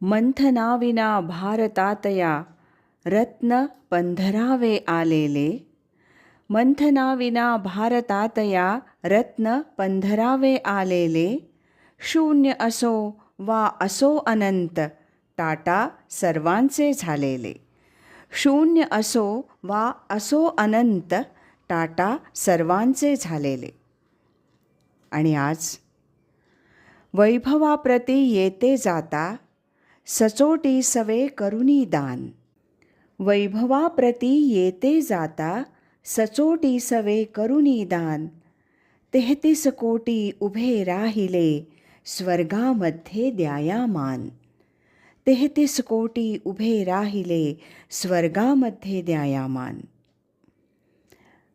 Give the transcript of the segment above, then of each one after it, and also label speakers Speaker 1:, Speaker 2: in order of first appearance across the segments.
Speaker 1: मंथनाविना भारतातया रत्न पंधरावे आलेले. मंथनाविना भारतातया रत्न पंधरावे आलेले. शून्य असो वा असो अनंत, टाटा सर्वांचे झालेले. शून्य असो वा असो अनंत, टाटा सर्वांचे झालेले. आणि आज वैभवाप्रती येते जाता, सचोटी सवे करुणी दान. वैभवाप्रती येते जाता, सचोटी सवे करुणी दान. 33 कोटी उभे राहिले, स्वर्गामध्ये द्याया मान. 33 कोटी उभे राहिले, स्वर्गामध्ये द्याया मान.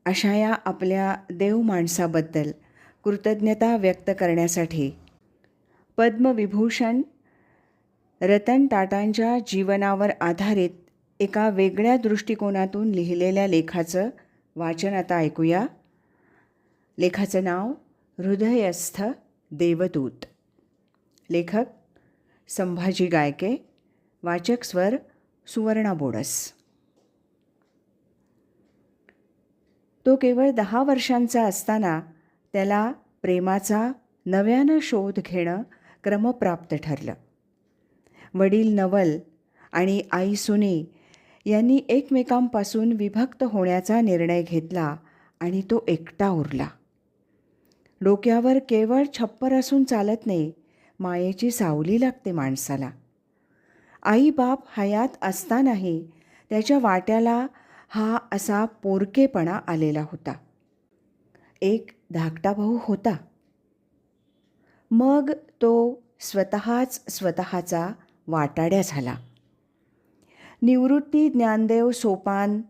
Speaker 1: अशा या आपल्या देव माणसाबद्दल कृतज्ञता व्यक्त करण्यासाठी पद्मविभूषण रतन टाटांच्या जीवनावर आधारित एका वेगळ्या दृष्टिकोनातून लिहिलेल्या लेखाचं वाचन आता ऐकूया. लेखाचं नाव हृदयस्थ देवदूत. लेखक संभाजी गायके. वाचक स्वर सुवर्णा बोडस. तो केवळ 10 वर्षांचा असताना त्याला प्रेमाचा नव्यानं शोध घेणं क्रमप्राप्त ठरलं. वडील नवल आणि आई सुनी यांनी एकमेकांपासून विभक्त होण्याचा निर्णय घेतला आणि तो एकटा उरला. डोक्यावर केवळ छप्पर असून चालत नाही, मायेची सावली लागते माणसाला. आई बाप हयात असतानाही त्याच्या वाट्याला हा असा पोरकेपणा आलेला होता. एक धाकटा भाऊ होता. मग तो स्वतःचा वाटाड्या झाला. निवृत्ती ज्ञानदेव सोपान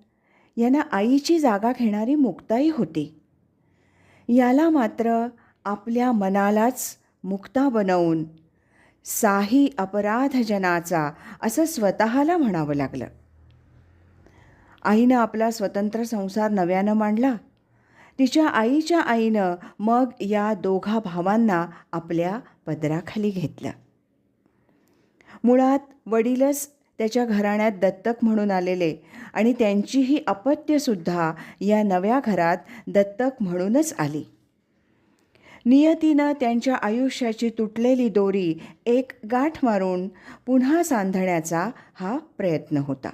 Speaker 1: यांना आईची जागा घेणारी मुक्ताई होती. याला मात्र आपल्या मनालाच मुक्ता बनवून साही अपराधजनाचा असं स्वतःला म्हणावं लागलं. आईनं आपला स्वतंत्र संसार नव्यानं मांडला. तिच्या आईच्या आईनं मग या दोघा भावांना आपल्या पदराखाली घेतलं. मुळात वडीलच त्याच्या घराण्यात दत्तक म्हणून आलेले आणि त्यांचीही अपत्यसुद्धा या नव्या घरात दत्तक म्हणूनच आली. नियतीनं त्यांच्या आयुष्याची तुटलेली दोरी एक गाठ मारून पुन्हा सांधण्याचा हा प्रयत्न होता.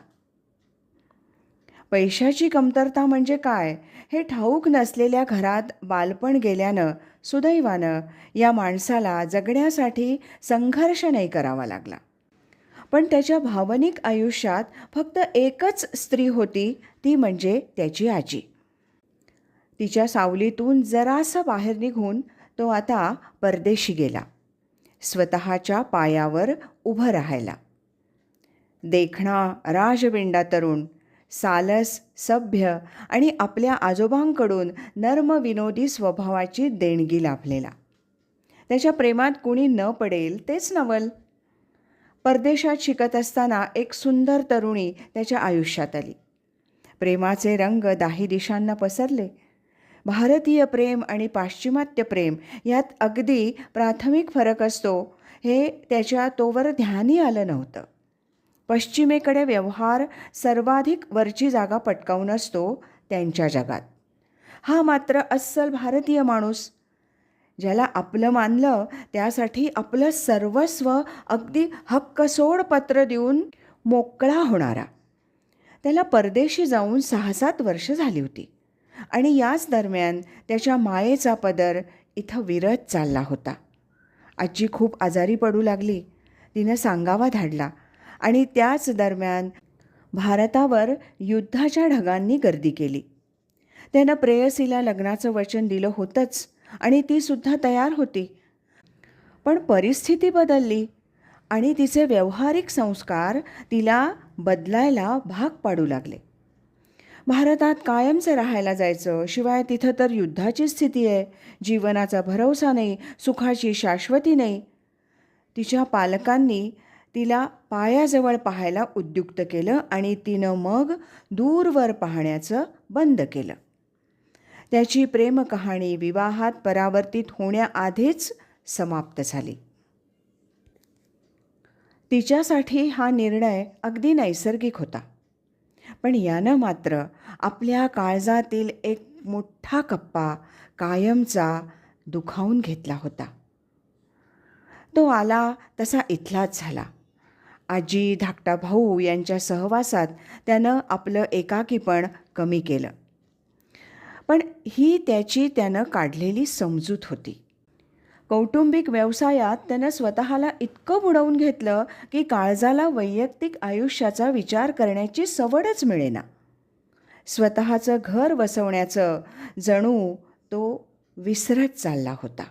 Speaker 1: पैशाची कमतरता म्हणजे काय हे ठाऊक नसलेल्या घरात बालपण गेल्यानं सुदैवानं या माणसाला जगण्यासाठी संघर्ष नाही करावा लागला. पण त्याच्या भावनिक आयुष्यात फक्त एकच स्त्री होती, ती म्हणजे त्याची आजी. तिच्या सावलीतून जरासा बाहेर निघून तो आता परदेशी गेला, स्वतःच्या पायावर उभं राहायला. देखणा राजबिंडा तरुण, सालस सभ्य आणि आपल्या आजोबांकडून नर्मविनोदी स्वभावाची देणगी लाभलेला. त्याच्या प्रेमात कुणी न पडेल तेच नवल. परदेशात शिकत असताना एक सुंदर तरुणी त्याच्या आयुष्यात आली. प्रेमाचे रंग दाही दिशांना पसरले. भारतीय प्रेम आणि पाश्चिमात्य प्रेम यात अगदी प्राथमिक फरक असतो हे त्याच्या तोवर ध्यानी आलं नव्हतं. पश्चिमेकडे व्यवहार सर्वाधिक वरची जागा पटकावून असतो त्यांच्या जगात. हा मात्र अस्सल भारतीय माणूस, ज्याला आपलं मानलं त्यासाठी आपलं सर्वस्व अगदी हक्कसोड पत्र देऊन मोकळा होणारा. त्याला परदेशी जाऊन 6-7 वर्ष झाली होती आणि याच दरम्यान त्याच्या मायेचा पदर इथं विरत चालला होता. आजी खूप आजारी पडू लागली. तिनं सांगावा धाडला आणि त्याच दरम्यान भारतावर युद्धाच्या ढगांनी गर्दी केली. त्यानं प्रेयसीला लग्नाचं वचन दिलं होतंच आणि तीसुद्धा तयार होती. पण परिस्थिती बदलली आणि तिचे व्यावहारिक संस्कार तिला बदलायला भाग पाडू लागले. भारतात कायमचं राहायला जायचं, शिवाय तिथं तर युद्धाची स्थिती आहे, जीवनाचा भरवसा नाही, सुखाची शाश्वती नाही. तिच्या पालकांनी तिला पायाजवळ पाहायला उद्युक्त केलं आणि तिनं मग दूरवर पाहण्याचं बंद केलं. त्याची प्रेमकहाणी विवाहात परावर्तित होण्याआधीच समाप्त झाली. तिच्यासाठी हा निर्णय अगदी नैसर्गिक होता. पण यानं मात्र आपल्या काळजातील एक मोठा कप्पा कायमचा दुखावून घेतला होता. तो आला तसा इथलाच झाला. आजी, धाकटा भाऊ यांच्या सहवासात त्यानं आपलं एकाकीपण कमी केलं. पण ही त्यानं काढलेली समजूत होती. कौटुंबिक व्यवसायात त्यानं स्वतःला इतकं बुडवून घेतलं की काळजाला वैयक्तिक आयुष्याचा विचार करण्याची सवडच मिळेना. स्वतःचं घर वसवण्याचं जणू तो विसरत चालला होता.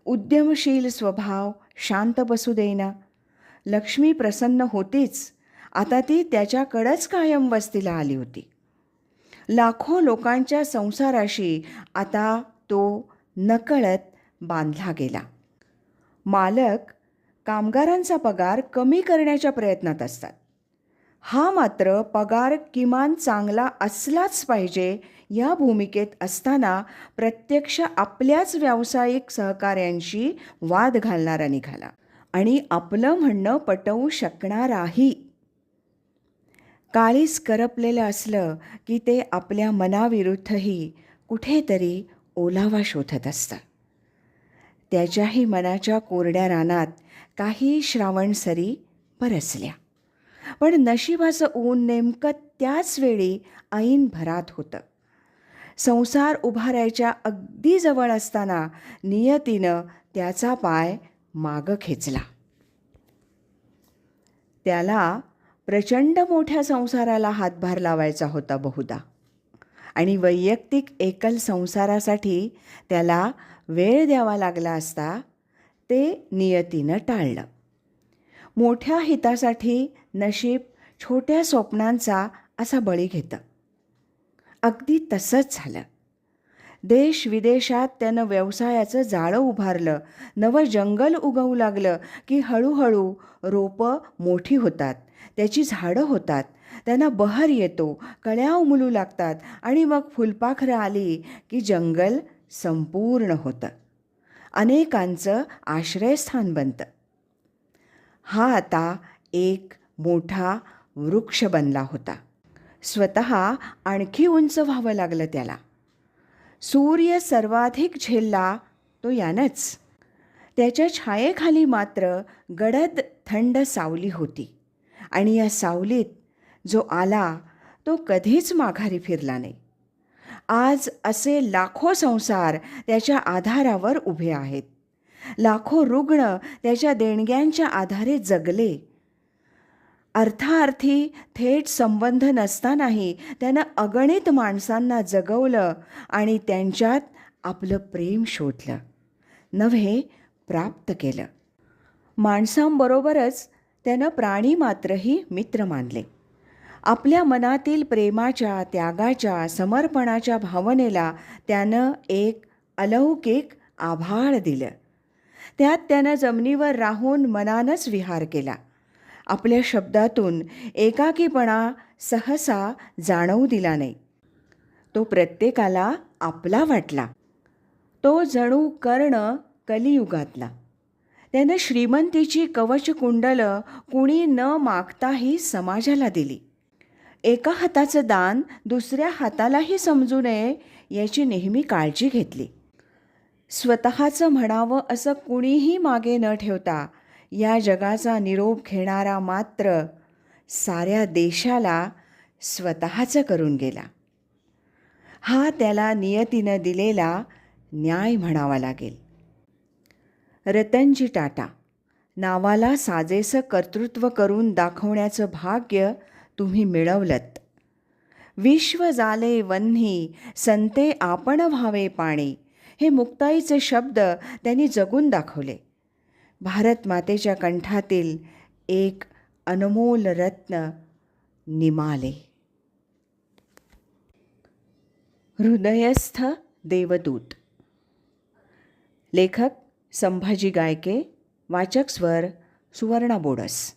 Speaker 1: उद्यमशील स्वभाव शांत बसू देईना. लक्ष्मी प्रसन्न होतीच, आता ती त्याच्याकडंच कायम वस्तीला आली होती. लाखो लोकांच्या संसाराशी आता तो नकळत बांधला गेला. मालक कामगारांचा पगार कमी करण्याच्या प्रयत्नात असतात. हा मात्र पगार किमान चांगला असलाच पाहिजे या भूमिकेत असताना प्रत्यक्ष आपल्याच व्यावसायिक सहकाऱ्यांशी वाद घालणारा निघाला आणि आपलं म्हणणं पटवू शकणाराही. काळीज करपलेलं असलं की ते आपल्या मनाविरुद्धही कुठेतरी ओलावा शोधत असतं. त्याच्याही मनाच्या कोरड्या रानात काही श्रावणसरी बरसल्या. पण नशिबाचं ऊन नेमकं त्याच वेळी ऐन भरात होतं. संसार उभारायच्या अगदी जवळ असताना नियतीनं त्याचा पाय मागं खेचला. त्याला प्रचंड मोठ्या संसाराला हातभार लावायचा होता बहुधा, आणि वैयक्तिक एकल संसारासाठी त्याला वेळ द्यावा लागला असता. ते नियतीनं टाळलं. मोठ्या हितासाठी नशीब छोट्या स्वप्नांचा असा बळी घेतं. अगदी तसंच झालं. देश विदेशात त्यानं व्यवसायाचं जाळं उभारलं. नवं जंगल उगवू लागलं की हळूहळू रोपं मोठी होतात, त्याची झाडं होतात, त्यांना बहर येतो, कळ्या उमलू लागतात आणि मग फुलपाखरं आली की जंगल संपूर्ण होतं, अनेकांचं आश्रयस्थान बनतं. हा आता एक मोठा वृक्ष बनला होता. स्वतः आणखी उंच व्हावं लागलं त्याला. सूर्य सर्वाधिक झेलला तो यानंच. त्याच्या छायेखाली मात्र गडद थंड सावली होती, आणि या सावलीत जो आला तो कधीच माघारी फिरला नाही. आज असे लाखो संसार त्याच्या आधारावर उभे आहेत. लाखो रुग्ण त्याच्या देणग्यांच्या आधारे जगले. अर्थाअर्थी थेट संबंध नसतानाही त्यानं अगणित माणसांना जगवलं आणि त्यांच्यात आपलं प्रेम शोधलं, नव्हे प्राप्त केलं. माणसांबरोबरच त्यानं प्राणी मात्रही मित्र मानले. आपल्या मनातील प्रेमाच्या, त्यागाच्या, समर्पणाच्या भावनेला त्यानं एक अलौकिक आभाळ दिलं. त्यात त्यानं जमिनीवर राहून मनानंच विहार केला. आपल्या शब्दातून एकाकीपणा सहसा जाणवू दिला नाही. तो प्रत्येकाला आपला वाटला. तो जणू कर्ण कलियुगातला. त्यानं श्रीमंतीची कवचकुंडलं कुणी न मागताही समाजाला दिली. एका हाताचं दान दुसऱ्या हातालाही समजू नये याची नेहमी काळजी घेतली. स्वतःचं म्हणावं असं कुणीही मागे न ठेवता या जगाचा निरोप घेणारा मात्र साऱ्या देशाला स्वतःचं करून गेला. हा त्याला नियतीनं दिलेला न्याय म्हणावा लागेल. रतनजी टाटा नावाला साजेसं कर्तृत्व करून दाखवण्याचं भाग्य तुम्ही मिळवलंत. विश्व जाले वन्ही संते आपण व्हावे पाणी, हे मुक्ताईचे शब्द त्यांनी जगून दाखवले. भारत मातेच्या कंठातील एक अनमोल रत्न निमाले. हृदयस्थ देवदूत. लेखक संभाजी गायके. वाचक स्वर सुवर्णा बोडस.